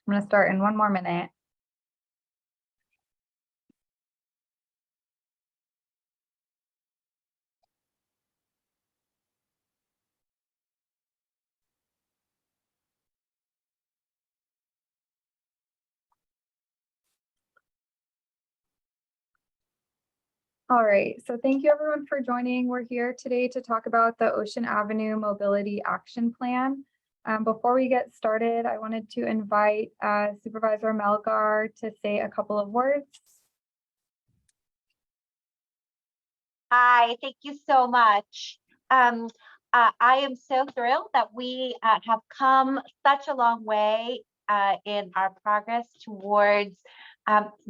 I'm going to start in 1 more minute. All right, so thank you everyone for joining. We're here today to talk about the Ocean Avenue Mobility Action Plan. Before we get started, I wanted to invite Supervisor Melgar to say a couple of words. Hi, thank you so much. I am so thrilled that we have come such a long way in our progress towards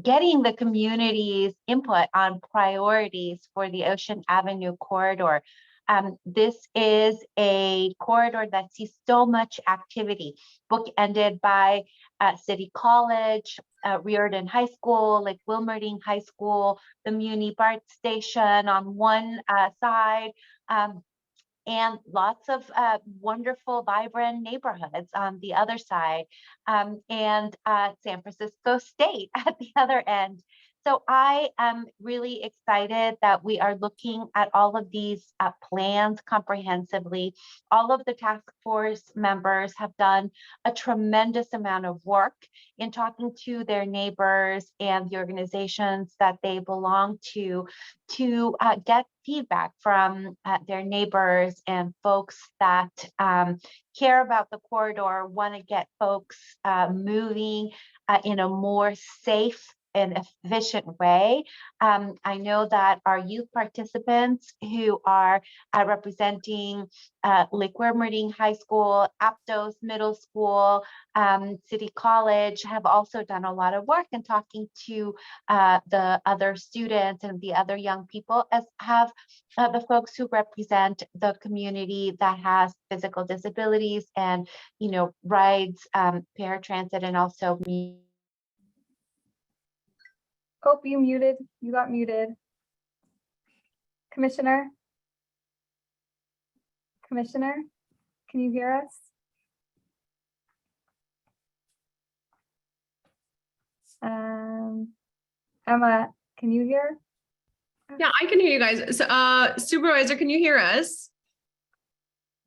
getting the community's input on priorities for the Ocean Avenue corridor. This is a corridor that sees so much activity, bookended by City College, Riordan High School, Lake Wilmerding High School, the Muni BART station on one side, and lots of wonderful, vibrant neighborhoods on the other side, and San Francisco State at the other end. So I am really excited that we are looking at all of these plans comprehensively. All of the task force members have done a tremendous amount of work in talking to their neighbors and the organizations that they belong to get feedback from their neighbors and folks that care about the corridor, want to get folks moving in a more safe and efficient way. I know that our youth participants who are representing Lake Wilmerding High School, Aptos Middle School, City College have also done a lot of work in talking to the other students and the other young people, as have the folks who represent the community that has physical disabilities and, you know, rides, paratransit, and also Oh, you muted. You got muted. Commissioner? Commissioner, can you hear us? Emma, can you hear? Yeah, I can hear you guys. So, Supervisor, can you hear us?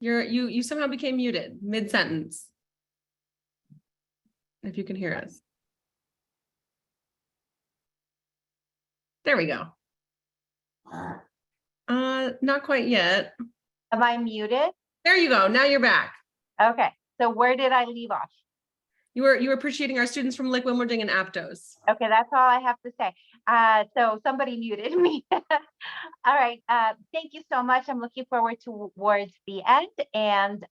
You somehow became muted mid-sentence. If you can hear us. There we go. Not quite yet. Am I muted? There you go. Now you're back. Okay, so where did I leave off? You were appreciating our students from Lake Wilmerding and Aptos. Okay, that's all I have to say. So somebody muted me. All right, thank you so much. I'm looking forward towards the end and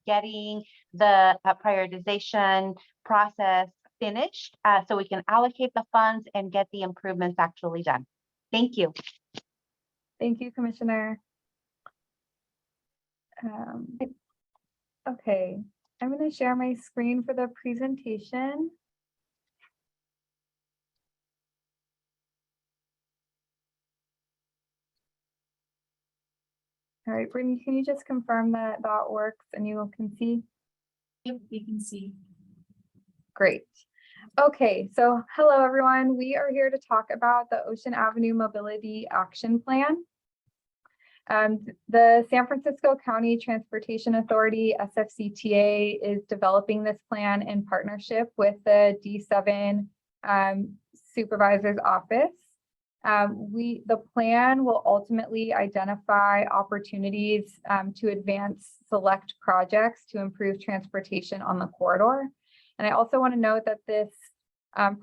getting the prioritization process finished so we can allocate the funds and get the improvements actually done. Thank you. Thank you, Commissioner. Okay, I'm going to share my screen for the presentation. All right, Brittany, can you just confirm that that works and you can see? Yep, we can see. Great. Okay, so hello everyone. We are here to talk about the Ocean Avenue Mobility Action Plan. The San Francisco County Transportation Authority, SFCTA, is developing this plan in partnership with the D7 Supervisor's Office. The plan will ultimately identify opportunities to advance select projects to improve transportation on the corridor. And I also want to note that this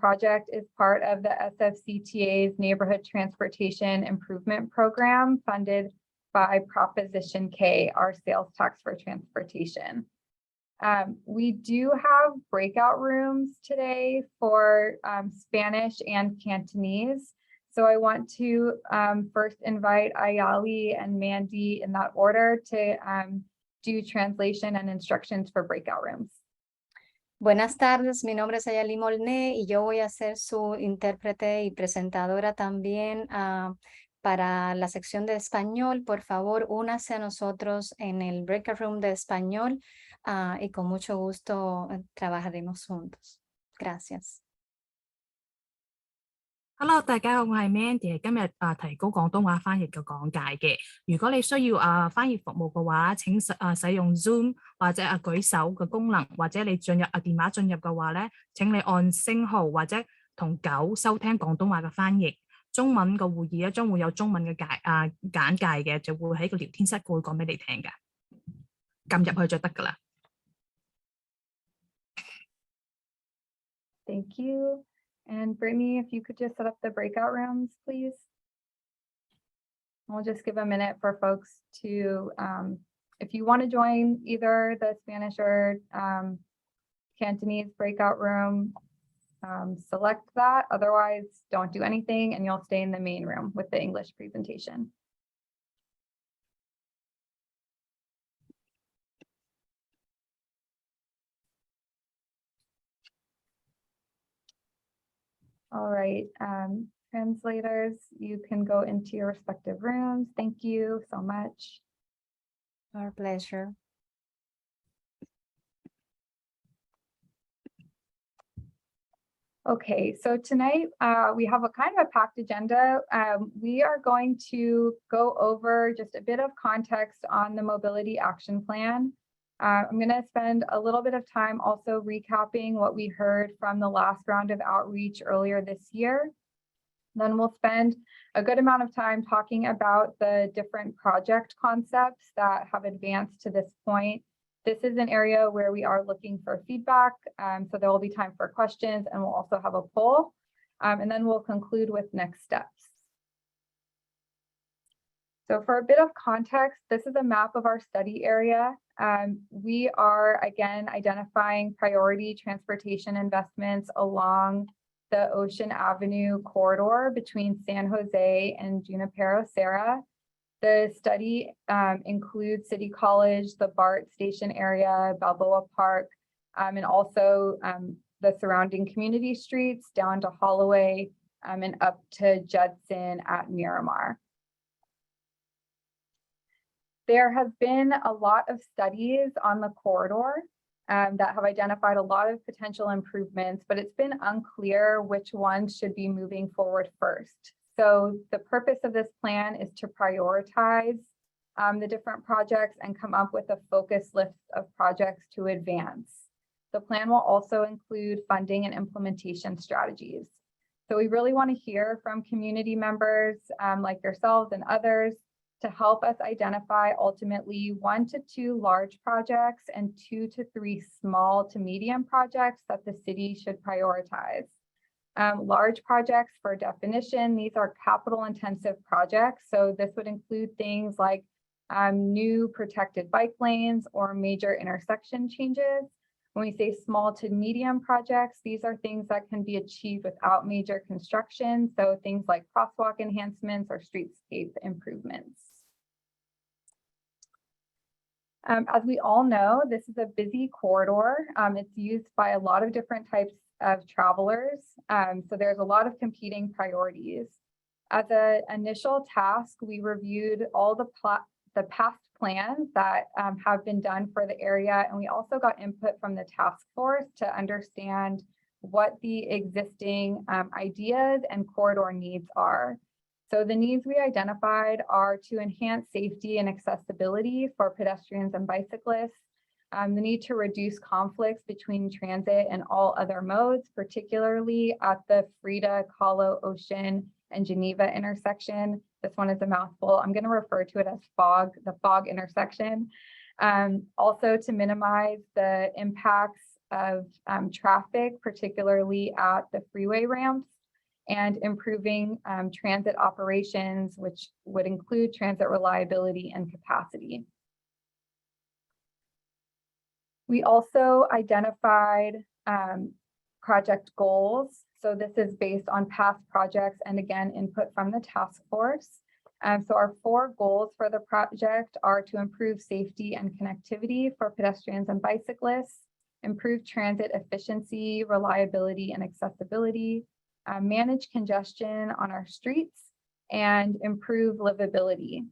project is part of the SFCTA's Neighborhood Transportation Improvement Program, funded by Proposition K, our sales tax for transportation. We do have breakout rooms today for Spanish and Cantonese. So I want to first invite Ayali and Mandy in that order to do translation and instructions for breakout rooms. Buenas tardes, mi nombre es Ayali Molné y yo voy a ser su intérprete y presentadora también para la sección de español. Por favor, únase a nosotros en el breakout room de español y con mucho gusto trabajaremos juntos. Gracias. Hello，大家好，我係 Mandy，今日提供廣東話翻譯嘅講解嘅。如果你需要翻譯服務嘅話，請使用 Zoom 或者舉手嘅功能，或者你電話進入嘅話咧，請你按星號或者同9收聽廣東話嘅翻譯。中文嘅會議咧將會有中文嘅簡介嘅，就會喺個聊天室會講俾你聽㗎。撳入去就得㗎啦。Thank you. And Brittany, if you could just set up the breakout rooms, please. We'll just give a minute for folks to, if you want to join either the Spanish or Cantonese breakout room, select that. Otherwise, don't do anything and you'll stay in the main room with the English presentation. All right, translators, you can go into your respective rooms. Thank you so much. Our pleasure. Okay, so tonight we have a kind of a packed agenda. We are going to go over just a bit of context on the Mobility Action Plan. I'm going to spend a little bit of time also recapping what we heard from the last round of outreach earlier this year. Then we'll spend a good amount of time talking about the different project concepts that have advanced to this point. This is an area where we are looking for feedback, so there will be time for questions, and we'll also have a poll, and then we'll conclude with next steps. So for a bit of context, this is a map of our study area. We are, again, identifying priority transportation investments along the Ocean Avenue corridor between San Jose and Junipero Serra. The study includes City College, the BART station area, Balboa Park, and also the surrounding community streets down to Holloway and up to Judson at Miramar. There has been a lot of studies on the corridor that have identified a lot of potential improvements, but it's been unclear which ones should be moving forward first. So the purpose of this plan is to prioritize the different projects and come up with a focus list of projects to advance. The plan will also include funding and implementation strategies. So we really want to hear from community members like yourselves and others to help us identify ultimately 1 to 2 large projects and 2 to 3 small to medium projects that the city should prioritize. Large projects, for definition, these are capital intensive projects. So this would include things like new protected bike lanes or major intersection changes. When we say small to medium projects, these are things that can be achieved without major construction. So things like crosswalk enhancements or streetscape improvements. As we all know, this is a busy corridor. It's used by a lot of different types of travelers. So there's a lot of competing priorities. As an initial task, we reviewed all the past plans that have been done for the area, and we also got input from the task force to understand what the existing ideas and corridor needs are. So the needs we identified are to enhance safety and accessibility for pedestrians and bicyclists, the need to reduce conflicts between transit and all other modes, particularly at the Frida, Kahlo, Ocean, and Geneva intersection. This one is a mouthful. I'm going to refer to it as the fog intersection. Also to minimize the impacts of traffic, particularly at the freeway ramps, and improving transit operations, which would include transit reliability and capacity. We also identified project goals. So this is based on past projects and again, input from the task force. So our 4 goals for the project are to improve safety and connectivity for pedestrians and bicyclists, improve transit efficiency, reliability, and accessibility, manage congestion on our streets, and improve livability.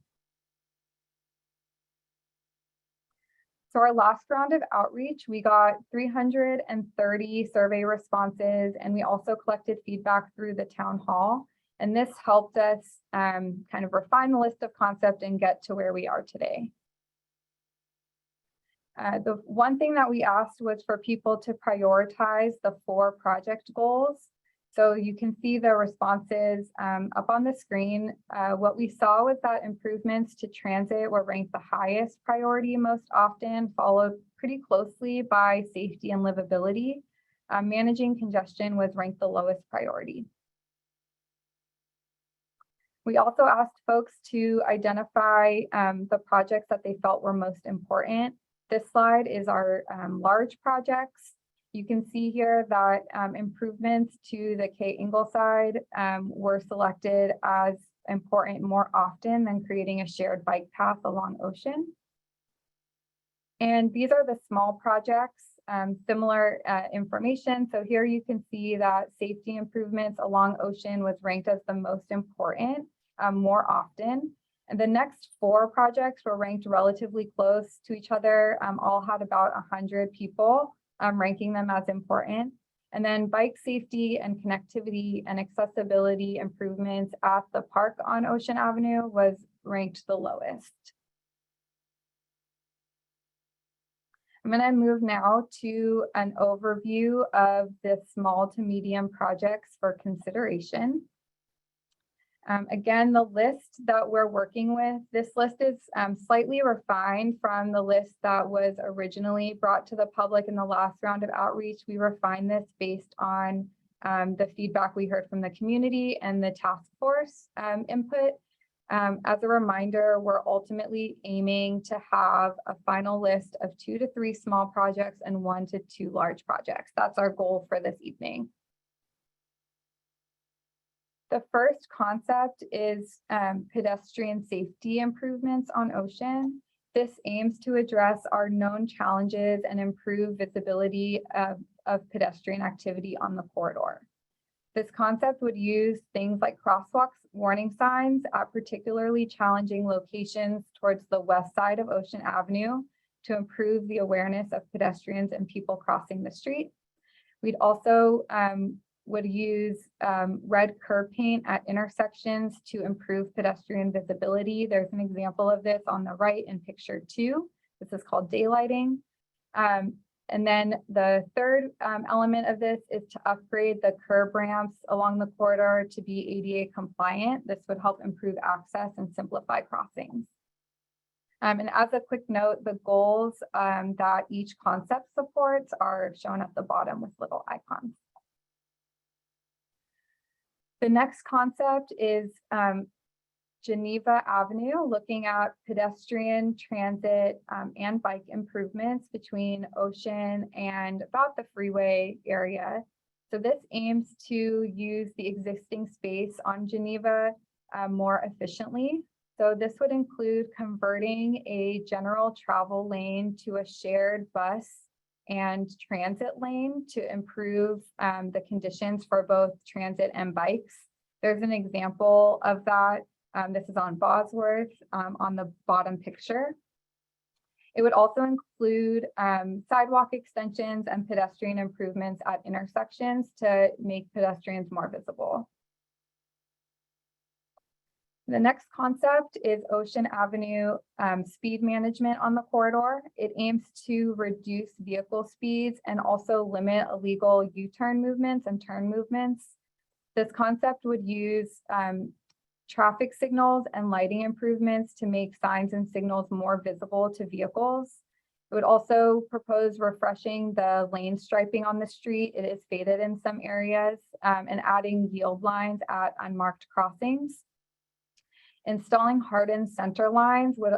So our last round of outreach, we got 330 survey responses, and we also collected feedback through the town hall. And this helped us kind of refine the list of concept and get to where we are today. The one thing that we asked was for people to prioritize the 4 project goals. So you can see the responses up on the screen. What we saw was that improvements to transit were ranked the highest priority most often, followed pretty closely by safety and livability. Managing congestion was ranked the lowest priority. We also asked folks to identify the projects that they felt were most important. This slide is our large projects. You can see here that improvements to the K Ingleside were selected as important more often than creating a shared bike path along Ocean. And these are the small projects, similar information. So here you can see that safety improvements along Ocean was ranked as the most important more often. And the next 4 projects were ranked relatively close to each other, all had about 100 people ranking them as important. And then bike safety and connectivity and accessibility improvements at the park on Ocean Avenue was ranked the lowest. I'm going to move now to an overview of the small to medium projects for consideration. Again, the list that we're working with, this list is slightly refined from the list that was originally brought to the public in the last round of outreach. We refined this based on the feedback we heard from the community and the task force input. As a reminder, we're ultimately aiming to have a final list of 2 to 3 small projects and 1 to 2 large projects. That's our goal for this evening. The first concept is pedestrian safety improvements on Ocean. This aims to address our known challenges and improve visibility of pedestrian activity on the corridor. This concept would use things like crosswalks, warning signs at particularly challenging locations towards the west side of Ocean Avenue to improve the awareness of pedestrians and people crossing the street. We'd also would use red curb paint at intersections to improve pedestrian visibility. There's an example of this on the right in picture 2. This is called daylighting. And then the third element of this is to upgrade the curb ramps along the corridor to be ADA compliant. This would help improve access and simplify crossings. And as a quick note, the goals that each concept supports are shown at the bottom with little icons. The next concept is Geneva Avenue, looking at pedestrian, transit, and bike improvements between Ocean and about the freeway area. So this aims to use the existing space on Geneva more efficiently. So this would include converting a general travel lane to a shared bus and transit lane to improve the conditions for both transit and bikes. There's an example of that. This is on Bosworth on the bottom picture. It would also include sidewalk extensions and pedestrian improvements at intersections to make pedestrians more visible. The next concept is Ocean Avenue speed management on the corridor. It aims to reduce vehicle speeds and also limit illegal U-turn movements and turn movements. This concept would use traffic signals and lighting improvements to make signs and signals more visible to vehicles. It would also propose refreshing the lane striping on the street. It is faded in some areas, and adding yield lines at unmarked crossings. Installing hardened center lines would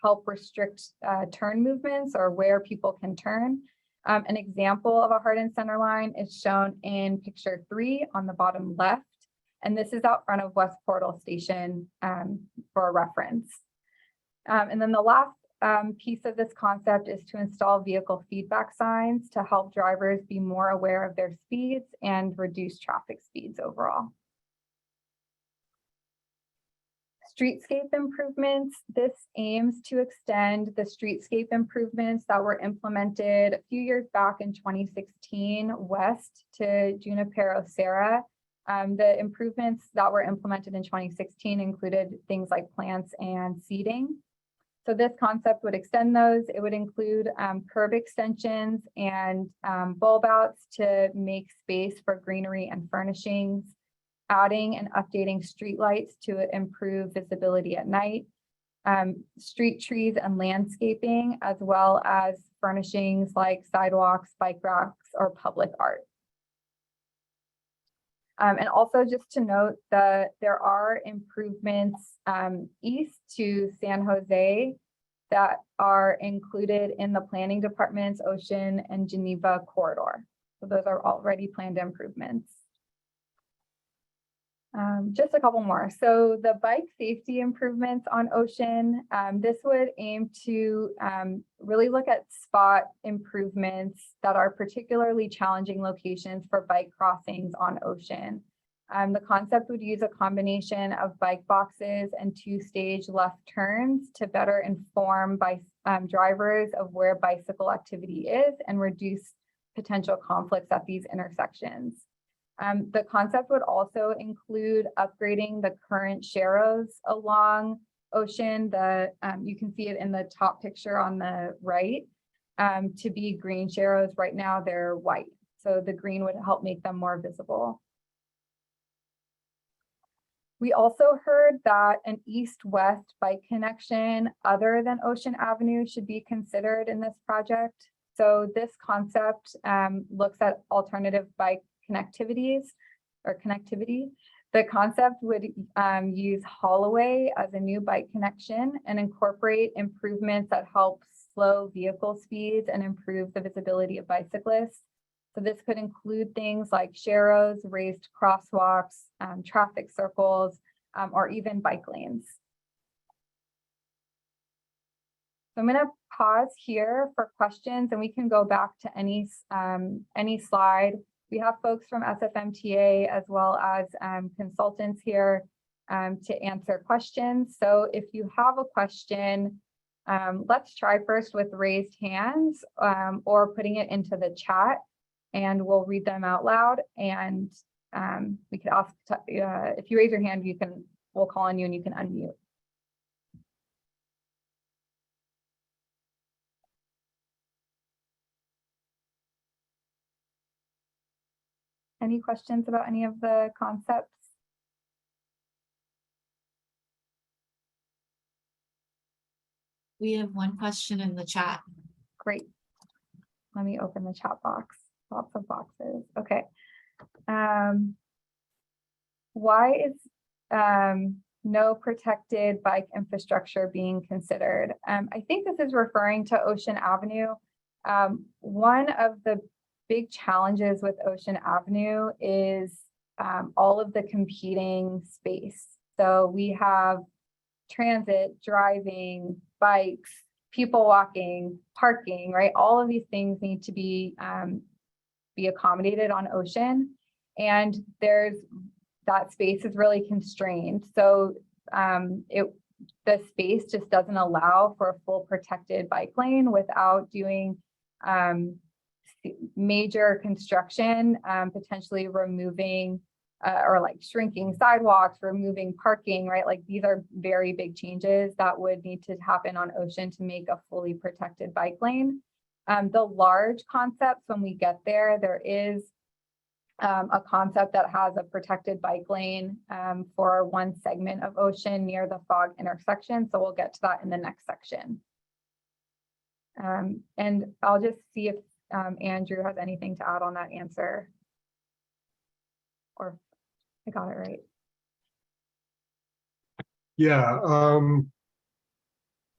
help restrict turn movements or where people can turn. An example of a hardened center line is shown in picture 3 on the bottom left. And this is out front of West Portal Station for reference. And then the last piece of this concept is to install vehicle feedback signs to help drivers be more aware of their speeds and reduce traffic speeds overall. Streetscape improvements. This aims to extend the streetscape improvements that were implemented a few years back in 2016 west to Junipero Serra. The improvements that were implemented in 2016 included things like plants and seeding. So this concept would extend those. It would include curb extensions and bulb outs to make space for greenery and furnishings, adding and updating streetlights to improve visibility at night, street trees and landscaping, as well as furnishings like sidewalks, bike racks, or public art. And also just to note that there are improvements east to San Jose that are included in the planning department's Ocean and Geneva corridor. So those are already planned improvements. Just a couple more. So the bike safety improvements on Ocean, this would aim to really look at spot improvements that are particularly challenging locations for bike crossings on Ocean. The concept would use a combination of bike boxes and two-stage left turns to better inform drivers of where bicycle activity is and reduce potential conflicts at these intersections. The concept would also include upgrading the current sharrows along Ocean. You can see it in the top picture on the right to be green sharrows. Right now they're white. So the green would help make them more visible. We also heard that an east-west bike connection other than Ocean Avenue should be considered in this project. So this concept looks at alternative bike connectivity. The concept would use Holloway as a new bike connection and incorporate improvements that help slow vehicle speeds and improve the visibility of bicyclists. So this could include things like sharrows, raised crosswalks, traffic circles, or even bike lanes. So I'm going to pause here for questions, and we can go back to any slide. We have folks from SFMTA as well as consultants here to answer questions. So if you have a question, let's try first with raised hands or putting it into the chat, and we'll read them out loud. And we could ask, if you raise your hand, we'll call on you and you can unmute. Any questions about any of the concepts? We have one question in the chat. Great. Let me open the chat box. Lots of boxes. Okay. Why is no protected bike infrastructure being considered? I think this is referring to Ocean Avenue. One of the big challenges with Ocean Avenue is all of the competing space. So we have transit, driving, bikes, people walking, parking, right? All of these things need to be accommodated on Ocean, and that space is really constrained. So the space just doesn't allow for a full protected bike lane without doing major construction, potentially removing or like shrinking sidewalks, removing parking, right? Like these are very big changes that would need to happen on Ocean to make a fully protected bike lane. The large concepts, when we get there is a concept that has a protected bike lane for one segment of Ocean near the Fog intersection. So we'll get to that in the next section. And I'll just see if Andrew has anything to add on that answer, or I got it right. Yeah.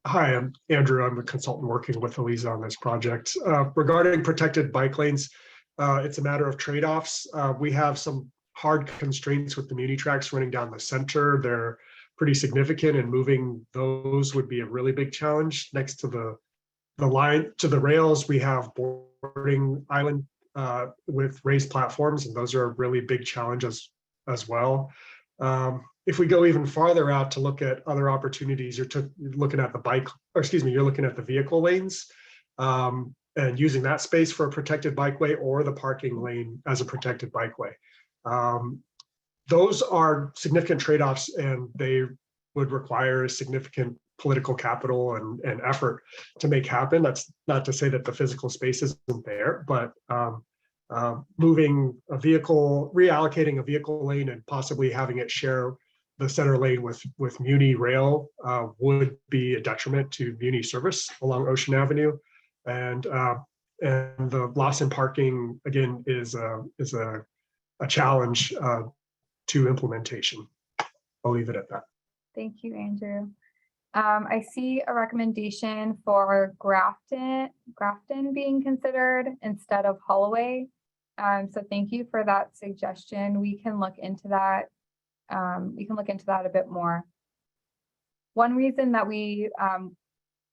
Hi, I'm Andrew. I'm a consultant working with Eliza on this project. Regarding protected bike lanes, it's a matter of trade-offs. We have some hard constraints with the muni tracks running down the center. They're pretty significant, and moving those would be a really big challenge. Next to the line, to the rails, we have boarding island with raised platforms, and those are a really big challenges as well. if we go even farther out to look at other opportunities, you're looking at you're looking at the vehicle lanes, and using that space for a protected bikeway or the parking lane as a protected bikeway. Those are significant trade-offs, and they would require significant political capital and effort to make happen. That's not to say that the physical space isn't there, but moving a vehicle, reallocating a vehicle lane and possibly having it share the center lane with Muni Rail would be a detriment to Muni service along Ocean Avenue. And the loss in parking, again, is a challenge to implementation. I'll leave it at that. Thank you, Andrew. I see a recommendation for Grafton being considered instead of Holloway. So thank you for that suggestion. We can look into that. A bit more. One reason that we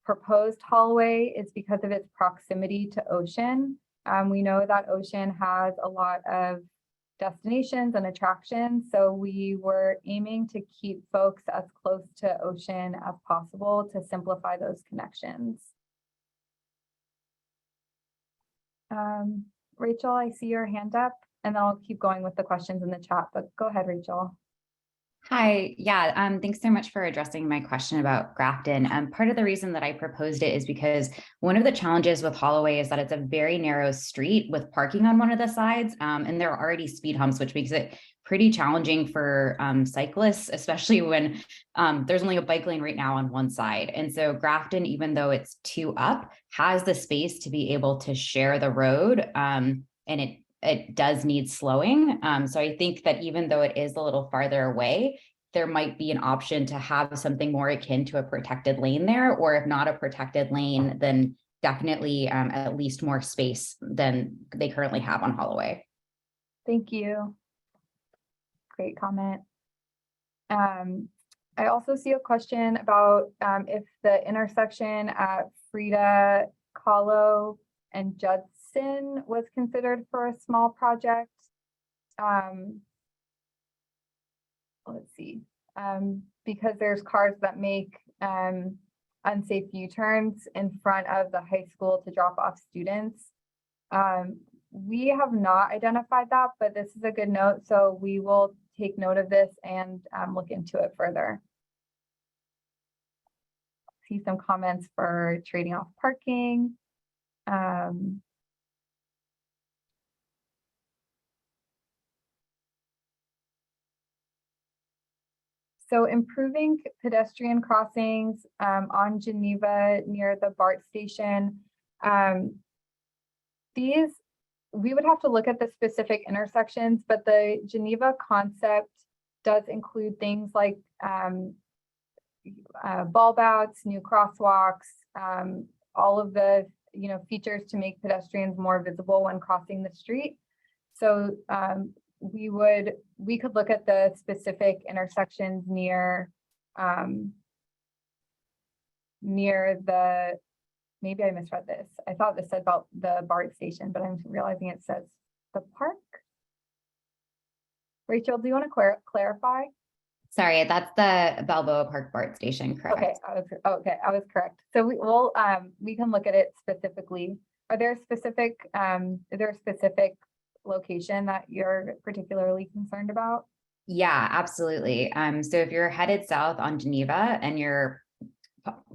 proposed Holloway is because of its proximity to Ocean. We know that Ocean has a lot of destinations and attractions, so we were aiming to keep folks as close to Ocean as possible to simplify those connections. Rachel, I see your hand up, and I'll keep going with the questions in the chat, but go ahead, Rachel. Hi, yeah, thanks so much for addressing my question about Grafton. Part of the reason that I proposed it is because one of the challenges with Holloway is that it's a very narrow street with parking on one of the sides, and there are already speed humps, which makes it pretty challenging for cyclists, especially when there's only a bike lane right now on one side. And so Grafton, even though it's 2 up, has the space to be able to share the road, and it does need slowing. So I think that even though it is a little farther away, there might be an option to have something more akin to a protected lane there, or if not a protected lane, then definitely at least more space than they currently have on Holloway. Thank you. Great comment. I also see a question about if the intersection at Frida Kahlo and Judson was considered for a small project. Let's see, because there's cars that make unsafe U-turns in front of the high school to drop off students. We have not identified that, but this is a good note, so we will take note of this and look into it further. See some comments for trading off parking. So improving pedestrian crossings on Geneva near the BART station. These, we would have to look at the specific intersections, but the Geneva concept does include things like bulb outs, new crosswalks, all of the features to make pedestrians more visible when crossing the street. So we could look at the specific intersections near the, maybe I misread this. I thought this said about the BART station, but I'm realizing it says the park. Rachel, do you want to clarify? Sorry, that's the Balboa Park BART station, correct? Okay, I was correct. So we can look at it specifically. Is there a specific location that you're particularly concerned about? Yeah, absolutely. So if you're headed south on Geneva and you're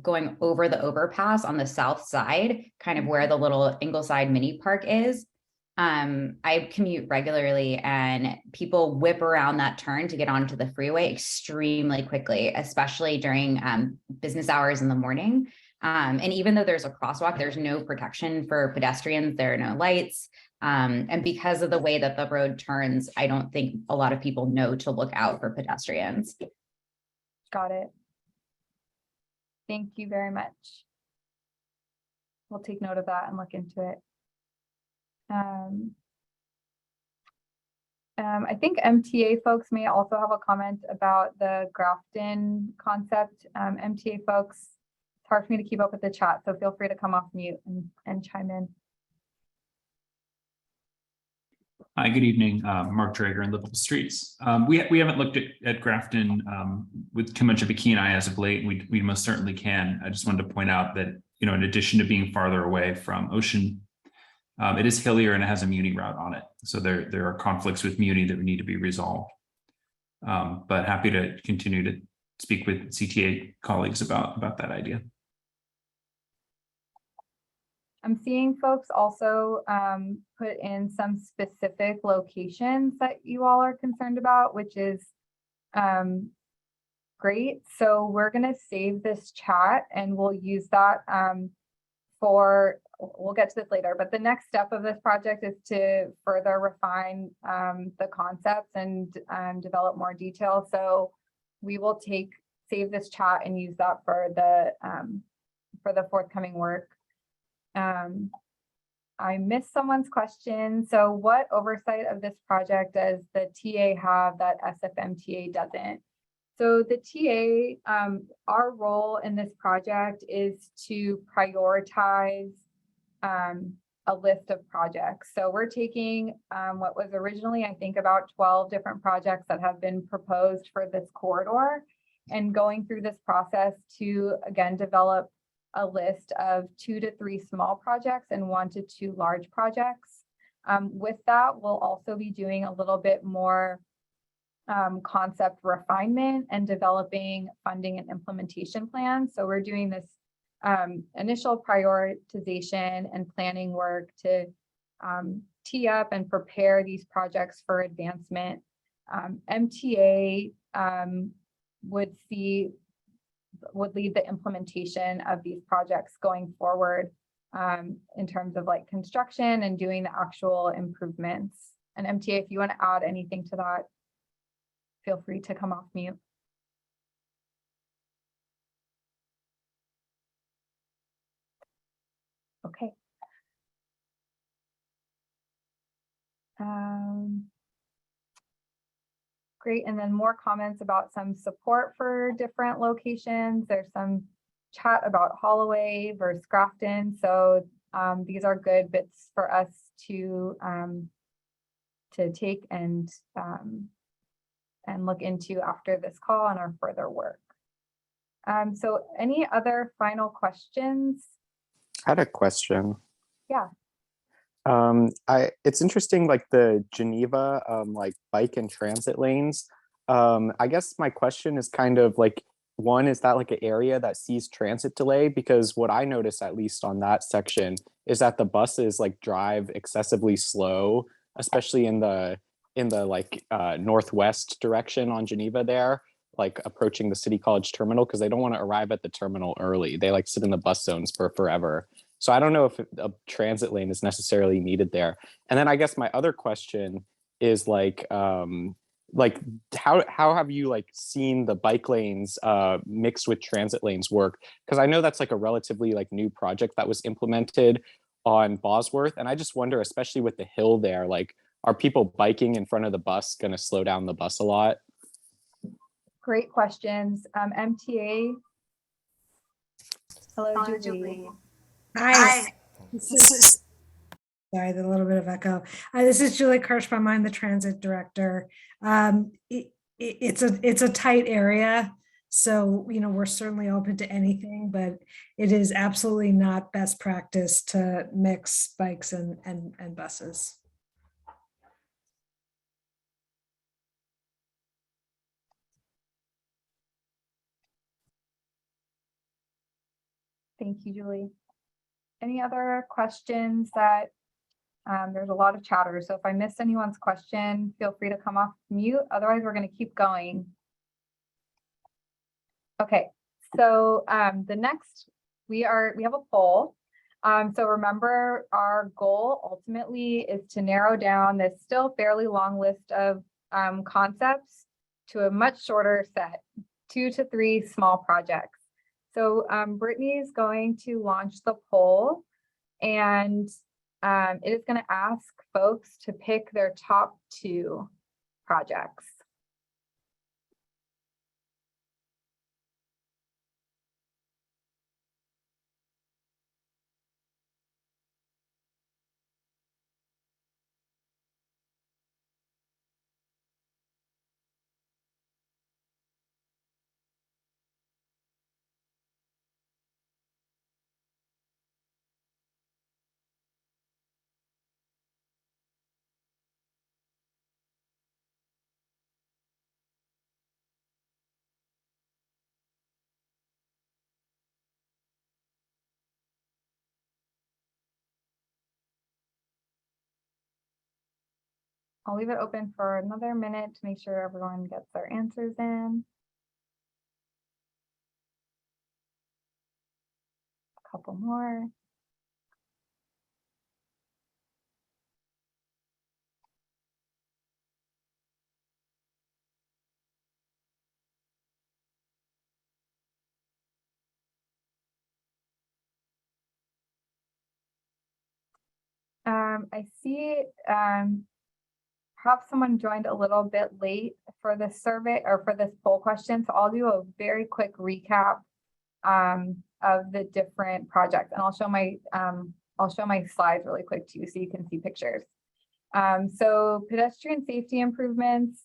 going over the overpass on the south side, kind of where the little Ingleside mini park is, I commute regularly and people whip around that turn to get onto the freeway extremely quickly, especially during business hours in the morning. And even though there's a crosswalk, there's no protection for pedestrians. There are no lights. And because of the way that the road turns, I don't think a lot of people know to look out for pedestrians. Got it. Thank you very much. We'll take note of that and look into it. I think MTA folks may also have a comment about the Grafton concept. MTA folks, it's hard for me to keep up with the chat, so feel free to come off mute and chime in. Hi, good evening. Mark Drager in Livable Streets. We haven't looked at Grafton with too much of a keen eye as of late. We most certainly can. I just wanted to point out that, you know, in addition to being farther away from Ocean, it is hillier and it has a Muni route on it. So there are conflicts with Muni that would need to be resolved. But happy to continue to speak with CTA colleagues about that idea. I'm seeing folks also put in some specific locations that you all are concerned about, which is great. So we're going to save this chat and we'll use that we'll get to this later, but the next step of this project is to further refine the concepts and develop more detail. So we will save this chat and use that for the forthcoming work. I missed someone's question. So what oversight of this project does the TA have that SFMTA doesn't? So the TA, our role in this project is to prioritize a list of projects. So we're taking what was originally, I think, about 12 different projects that have been proposed for this corridor and going through this process to, again, develop a list of 2 to 3 small projects and 1 to 2 large projects. With that, we'll also be doing a little bit more concept refinement and developing funding and implementation plans. So we're doing this initial prioritization and planning work to tee up and prepare these projects for advancement. MTA would lead the implementation of these projects going forward in terms of like construction and doing the actual improvements. And MTA, if you want to add anything to that, feel free to come off mute. Okay. Great, and then more comments about some support for different locations. There's some chat about Holloway versus Grafton. So these are good bits for us to take and look into after this call and our further work. So any other final questions? I had a question. Yeah. It's interesting, like the Geneva, like bike and transit lanes. I guess my question is kind of like, one, is that like an area that sees transit delay? Because what I notice, at least on that section, is that the buses like drive excessively slow, especially in the like northwest direction on Geneva there, like approaching the City College terminal, because they don't want to arrive at the terminal early. They like sit in the bus zones for forever. So I don't know if a transit lane is necessarily needed there. And then I guess my other question is like how have you like seen the bike lanes mixed with transit lanes work? Because I know that's like a relatively like new project that was implemented on Bosworth. And I just wonder, especially with the hill there, like, are people biking in front of the bus going to slow down the bus a lot? Great questions. MTA. Hello, Julie. Hi. Sorry, the little bit of echo. This is Julie Kirschbaum. I'm the transit director. It's a tight area, so we're certainly open to anything, but it is absolutely not best practice to mix bikes and buses. Thank you, Julie. Any other questions that there's a lot of chatter. So if I missed anyone's question, feel free to come off mute. Otherwise, we're going to keep going. Okay, so the next we have a poll. So remember, our goal ultimately is to narrow down this still fairly long list of concepts to a much shorter set, 2 to 3 small projects. So Brittany is going to launch the poll, and it is going to ask folks to pick their top 2 projects. I'll leave it open for another minute to make sure everyone gets their answers in. A couple more. I see perhaps someone joined a little bit late for this survey or for this poll question. So I'll do a very quick recap of the different projects, and I'll show my slides really quick too, so you can see pictures. So pedestrian safety improvements,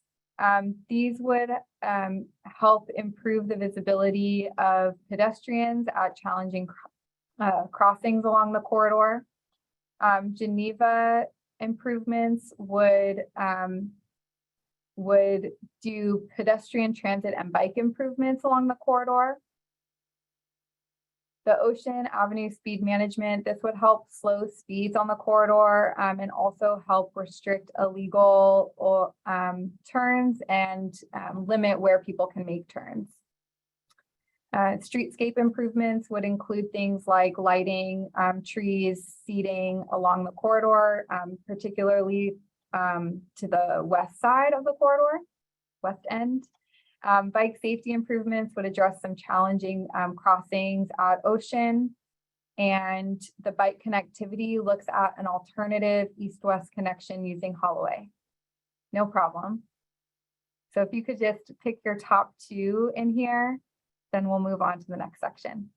these would help improve the visibility of pedestrians at challenging crossings along the corridor. Geneva improvements would do pedestrian, transit, and bike improvements along the corridor. The Ocean Avenue speed management, this would help slow speeds on the corridor and also help restrict illegal turns and limit where people can make turns. Streetscape improvements would include things like lighting, trees, seating along the corridor, particularly to the west side of the corridor, west end. Bike safety improvements would address some challenging crossings at Ocean, and the bike connectivity looks at an alternative east-west connection using Holloway. No problem. So if you could just pick your top two in here, then we'll move on to the next section.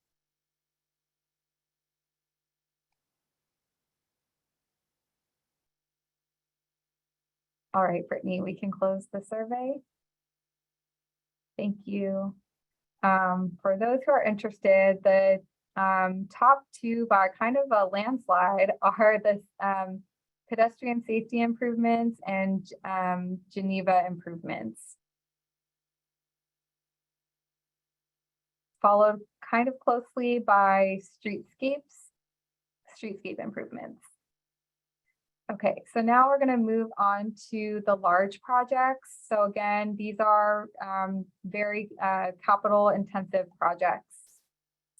All right, Brittany, we can close the survey. Thank you. For those who are interested, the top two by kind of a landslide are the pedestrian safety improvements and Geneva improvements. Followed kind of closely by streetscape improvements. Okay, so now we're going to move on to the large projects. So again, these are very capital intensive projects.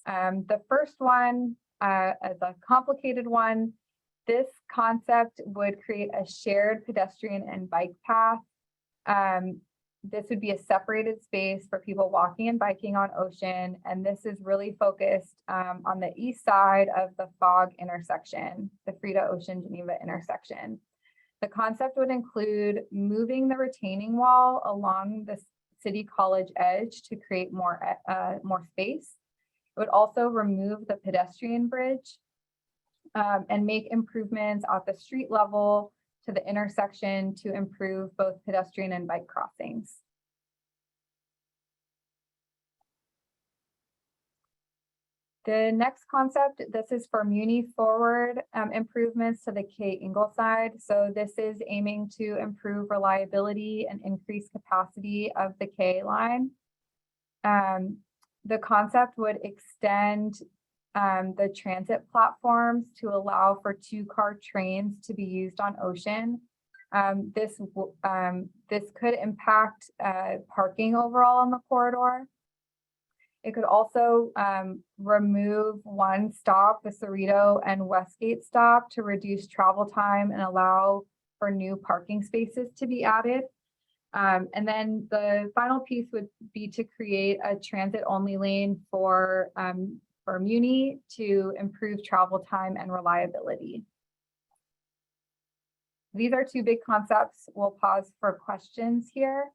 The first one, as a complicated one, this concept would create a shared pedestrian and bike path. This would be a separated space for people walking and biking on Ocean, and this is really focused on the east side of the Fog intersection, the Frida Ocean Geneva intersection. The concept would include moving the retaining wall along the City College edge to create more space. It would also remove the pedestrian bridge and make improvements at the street level to the intersection to improve both pedestrian and bike crossings. The next concept, this is for Muni Forward improvements to the K Ingleside. So this is aiming to improve reliability and increase capacity of the K line. The concept would extend the transit platforms to allow for two-car trains to be used on Ocean. This could impact parking overall on the corridor. It could also remove one stop, the Cerrito and Westgate stop, to reduce travel time and allow for new parking spaces to be added. And then the final piece would be to create a transit-only lane for Muni to improve travel time and reliability. These are two big concepts. We'll pause for questions here.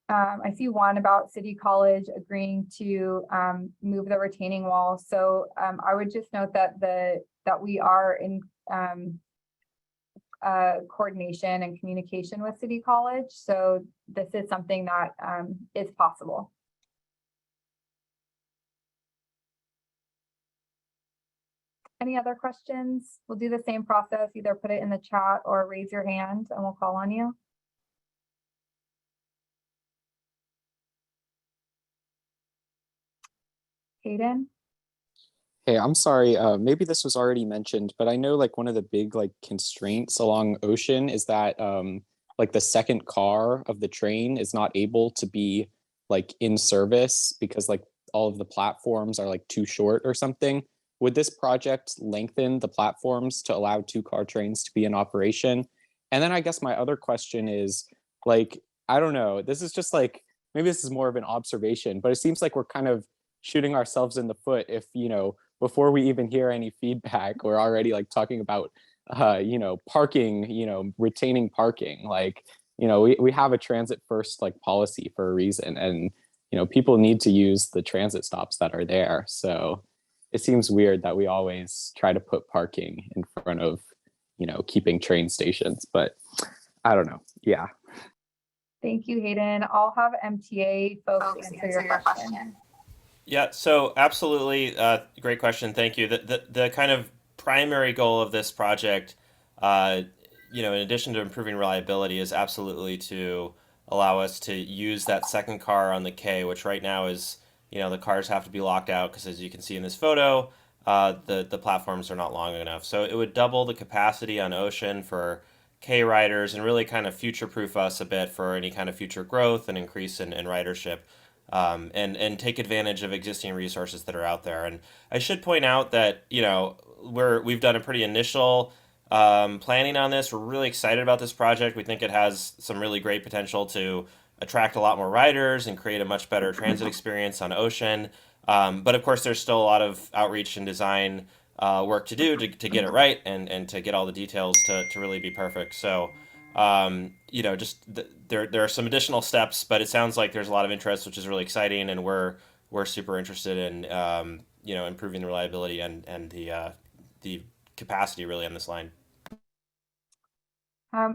I see one about City College agreeing to move the retaining wall. So I would just note that we are in coordination and communication with City College. So this is something that is possible. Any other questions? We'll do the same process, either put it in the chat or raise your hand and we'll call on you. Hayden? Hey, I'm sorry, maybe this was already mentioned, but I know like one of the big like constraints along Ocean is that like the second car of the train is not able to be like in service because like all of the platforms are like too short or something. Would this project lengthen the platforms to allow two-car trains to be in operation? And then I guess my other question is like, I don't know, this is just like, maybe this is more of an observation, but it seems like we're kind of shooting ourselves in the foot if, you know, before we even hear any feedback, we're already like talking about, you know, parking, you know, retaining parking. Like, you know, we have a transit first like policy for a reason, and, you know, people need to use the transit stops that are there. So it seems weird that we always try to put parking in front of, you know, keeping train stations, but I don't know. Yeah. Thank you, Hayden. I'll have MTA folks answer your question. Yeah, so absolutely, great question. Thank you. The kind of primary goal of this project, you know, in addition to improving reliability, is absolutely to allow us to use that second car on the K, which right now is, you know, the cars have to be locked out because, as you can see in this photo, the platforms are not long enough. So it would double the capacity on Ocean for K riders and really kind of future-proof us a bit for any kind of future growth and increase in ridership. And take advantage of existing resources that are out there. And I should point out that, you know, we've done a pretty initial planning on this. We're really excited about this project. We think it has some really great potential to attract a lot more riders and create a much better transit experience on Ocean. But of course, there's still a lot of outreach and design work to do to get it right and to get all the details to really be perfect. So you know, just there are some additional steps, but it sounds like there's a lot of interest, which is really exciting, and we're super interested in you know, improving the reliability and the capacity really on this line.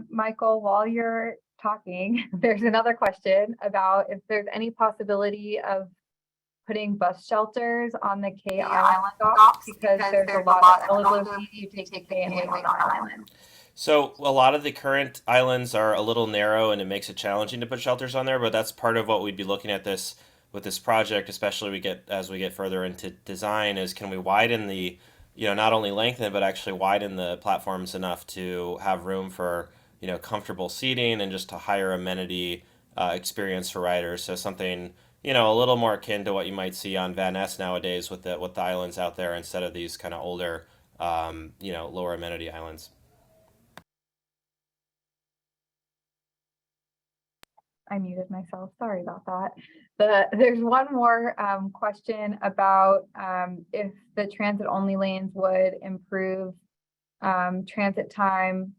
Michael, while you're talking, there's another question about if there's any possibility of putting bus shelters on the K Island stops because there's a lot of eligibility you take to stay and wait on our island. So a lot of the current islands are a little narrow, and it makes it challenging to put shelters on there. But that's part of what we'd be looking at this with this project, especially as we get further into design. Is can we widen the, you know, not only lengthen but actually widen the platforms enough to have room for, you know, comfortable seating and just a higher amenity experience for riders. So something, you know, a little more akin to what you might see on Van Ness nowadays with the islands out there instead of these kind of older, you know, lower amenity islands. I muted myself. Sorry about that. There's one more question about if the transit only lanes would improve transit time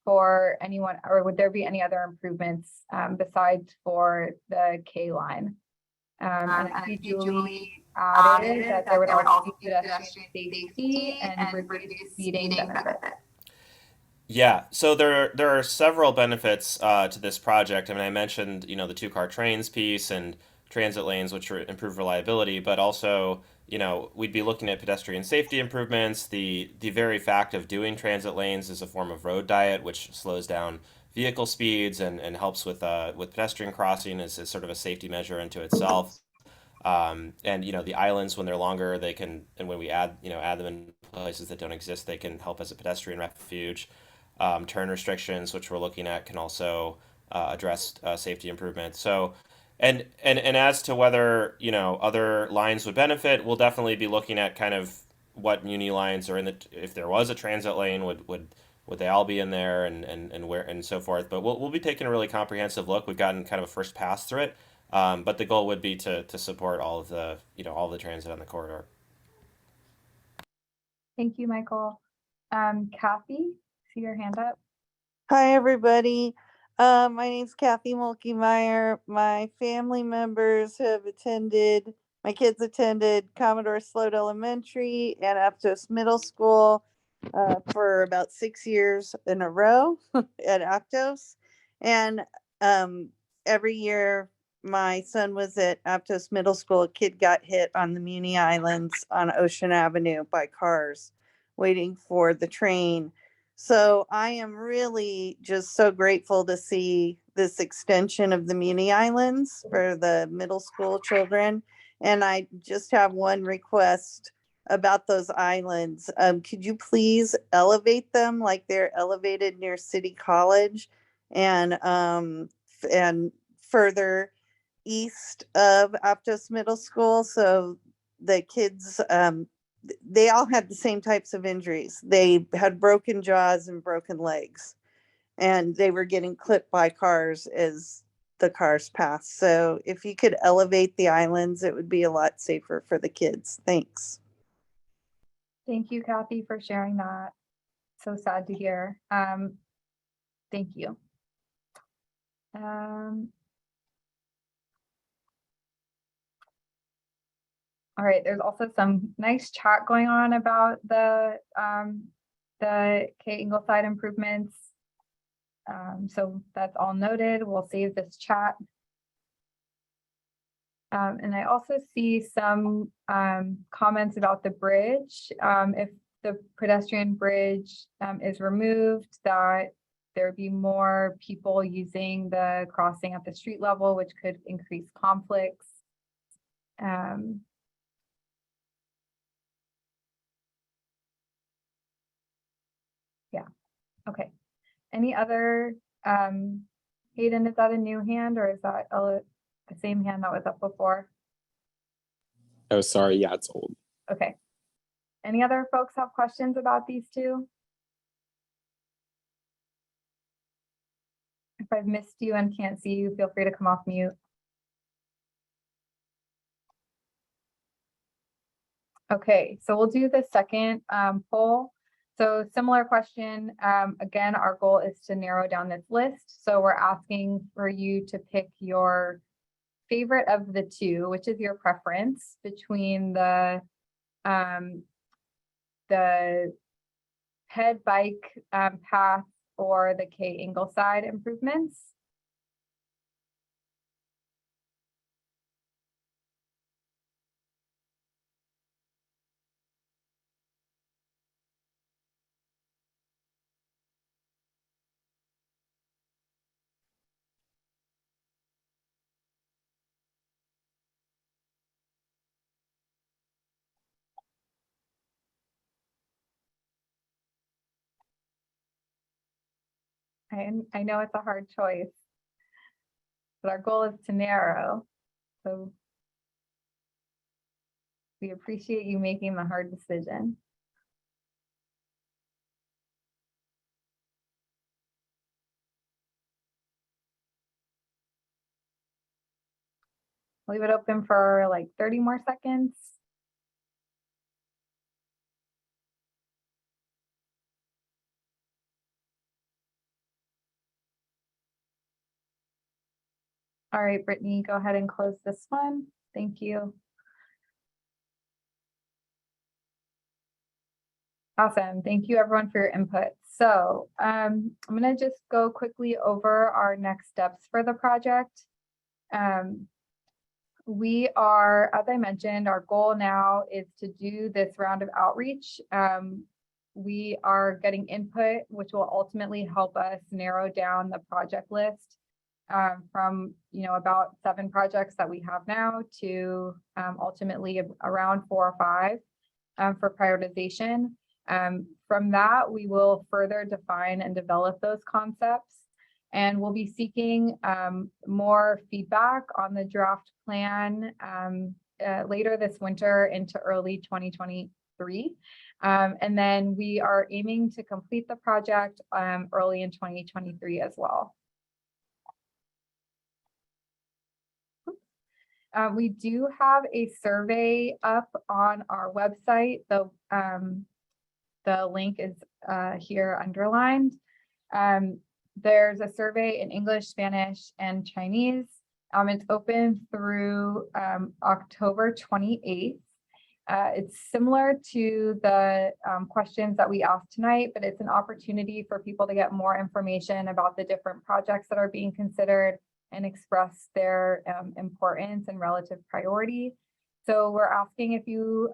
for anyone, or would there be any other improvements besides for the K line? And I see Julie added that there would also be pedestrian safety and reduced speeding benefit. Yeah, so there are several benefits to this project. I mean, I mentioned, you know, the two-car trains piece and transit lanes, which improve reliability, but also, you know, we'd be looking at pedestrian safety improvements. The very fact of doing transit lanes is a form of road diet, which slows down vehicle speeds and helps with pedestrian crossing is sort of a safety measure into itself. And you know, the islands, when they're longer, they can, and when we add them in places that don't exist, they can help as a pedestrian refuge. Turn restrictions, which we're looking at, can also address safety improvements. So, and as to whether, you know, other lines would benefit, we'll definitely be looking at kind of what muni lines are in the, if there was a transit lane, would they all be in there and where and so forth. But we'll be taking a really comprehensive look. We've gotten kind of a first pass through it, but the goal would be to support all of the, you know, all the transit on the corridor. Thank you, Michael. Kathy, see your hand up. Hi, everybody. My name's Kathy Mulkey-Meyer. My family members have attended, my kids attended Commodore Sloat Elementary and Aptos Middle School for about 6 years in a row at Aptos. And every year my son was at Aptos Middle School, a kid got hit on the Muni Islands on Ocean Avenue by cars waiting for the train. So I am really just so grateful to see this extension of the Muni Islands for the middle school children. And I just have one request about those islands. Could you please elevate them like they're elevated near City College and further east of Aptos Middle School, so the kids they all had the same types of injuries. They had broken jaws and broken legs, and they were getting clipped by cars as the cars passed. So if you could elevate the islands, it would be a lot safer for the kids. Thanks. Thank you, Kathy, for sharing that. So sad to hear. Thank you. All right, there's also some nice chat going on about the K Ingleside improvements. So that's all noted. We'll save this chat. And I also see some comments about the bridge. If the pedestrian bridge is removed, that there would be more people using the crossing at the street level, which could increase conflicts. Yeah, okay. Any other, Hayden, is that a new hand or is that the same hand that was up before? Oh, sorry. Yeah, it's old. Okay. Any other folks have questions about these two? If I've missed you and can't see you, feel free to come off mute. Okay, so we'll do the second poll. So similar question. Again, our goal is to narrow down this list. So we're asking for you to pick your favorite of the two, which is your preference between the Ped bike path or the K Ingleside improvements. I know it's a hard choice, but our goal is to narrow. So we appreciate you making the hard decision. Leave it open for like 30 more seconds. All right, Brittany, go ahead and close this one. Thank you. Awesome. Thank you everyone for your input. So I'm going to just go quickly over our next steps for the project. We are, as I mentioned, our goal now is to do this round of outreach. We are getting input, which will ultimately help us narrow down the project list from about 7 projects that we have now to ultimately around 4 or 5 for prioritization. From that, we will further define and develop those concepts, and we'll be seeking more feedback on the draft plan later this winter into early 2023. And then we are aiming to complete the project early in 2023 as well. We do have a survey up on our website. The link is here underlined. There's a survey in English, Spanish, and Chinese. It's open through October 28th. It's similar to the questions that we asked tonight, but it's an opportunity for people to get more information about the different projects that are being considered and express their importance and relative priority. So we're asking if you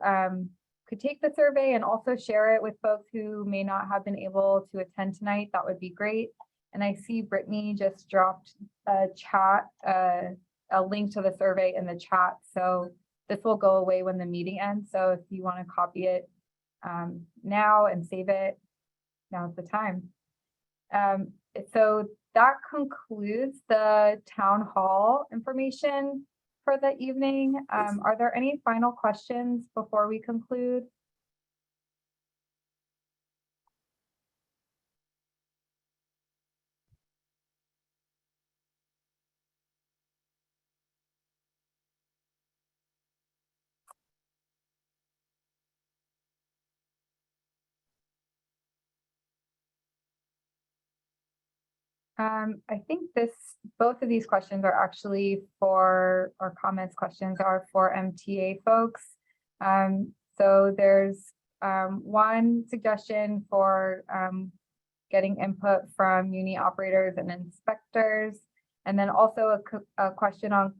could take the survey and also share it with folks who may not have been able to attend tonight. That would be great. And I see Brittany just dropped a chat, a link to the survey in the chat. So this will go away when the meeting ends. So if you want to copy it now and save it, now's the time. So that concludes the town hall information for the evening. Are there any final questions before we conclude? I think both of these questions are actually or questions are for MTA folks. So there's one suggestion for getting input from uni operators and inspectors, and then also a question on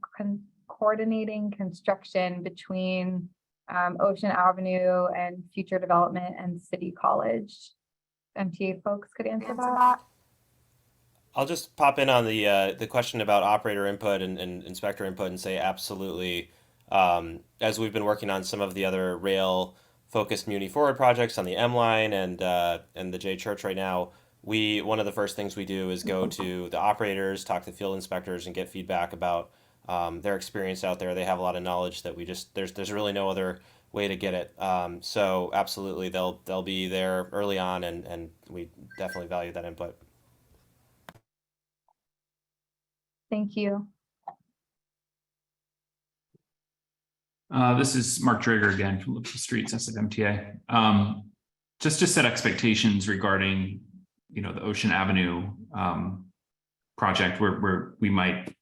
coordinating construction between Ocean Avenue and future development and City College. MTA folks could answer that. I'll just pop in on the question about operator input and inspector input and say absolutely. As we've been working on some of the other rail focused Muni Forward projects on the M line and the J Church right now, one of the first things we do is go to the operators, talk to field inspectors, and get feedback about their experience out there. They have a lot of knowledge that there's really no other way to get it. So absolutely, they'll be there early on, and we definitely value that input. Thank you. This is Mark Drager again from Liberal Streets, SFMTA. Just to set expectations regarding, the Ocean Avenue project, where we might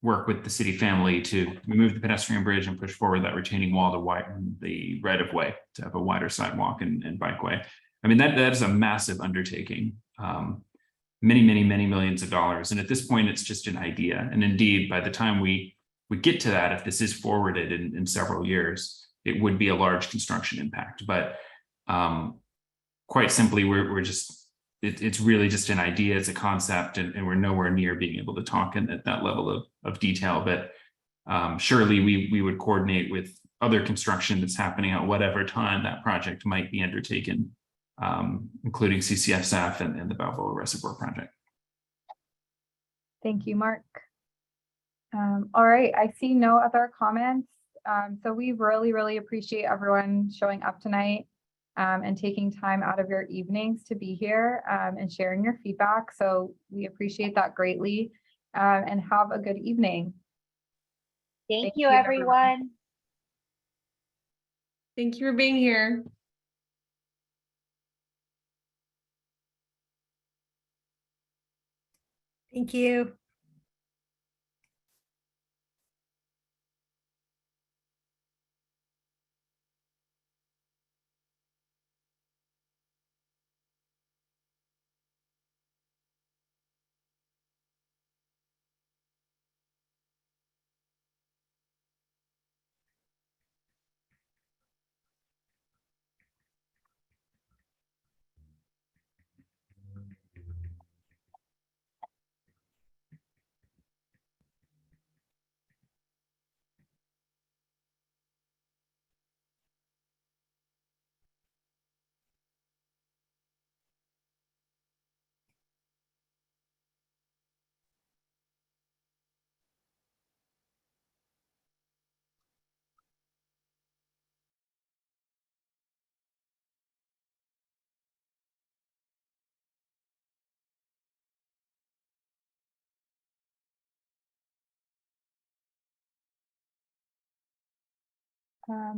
work with the city family to remove the pedestrian bridge and push forward that retaining wall to widen the right of way to have a wider sidewalk and bikeway. I mean, that is a massive undertaking. Many millions of dollars. And at this point, it's just an idea. And indeed, by the time we get to that, if this is forwarded in several years, it would be a large construction impact. But quite simply, it's really just an idea, it's a concept, and we're nowhere near being able to talk at that level of detail. But surely we would coordinate with other construction that's happening at whatever time that project might be undertaken, including CCSF and the Balboa Reservoir project. Thank you, Mark. All right, I see no other comments. So we really appreciate everyone showing up tonight and taking time out of your evenings to be here and sharing your feedback. So we appreciate that greatly, and have a good evening. Thank you, everyone. Thank you for being here. Thank you.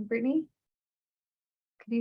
Brittany?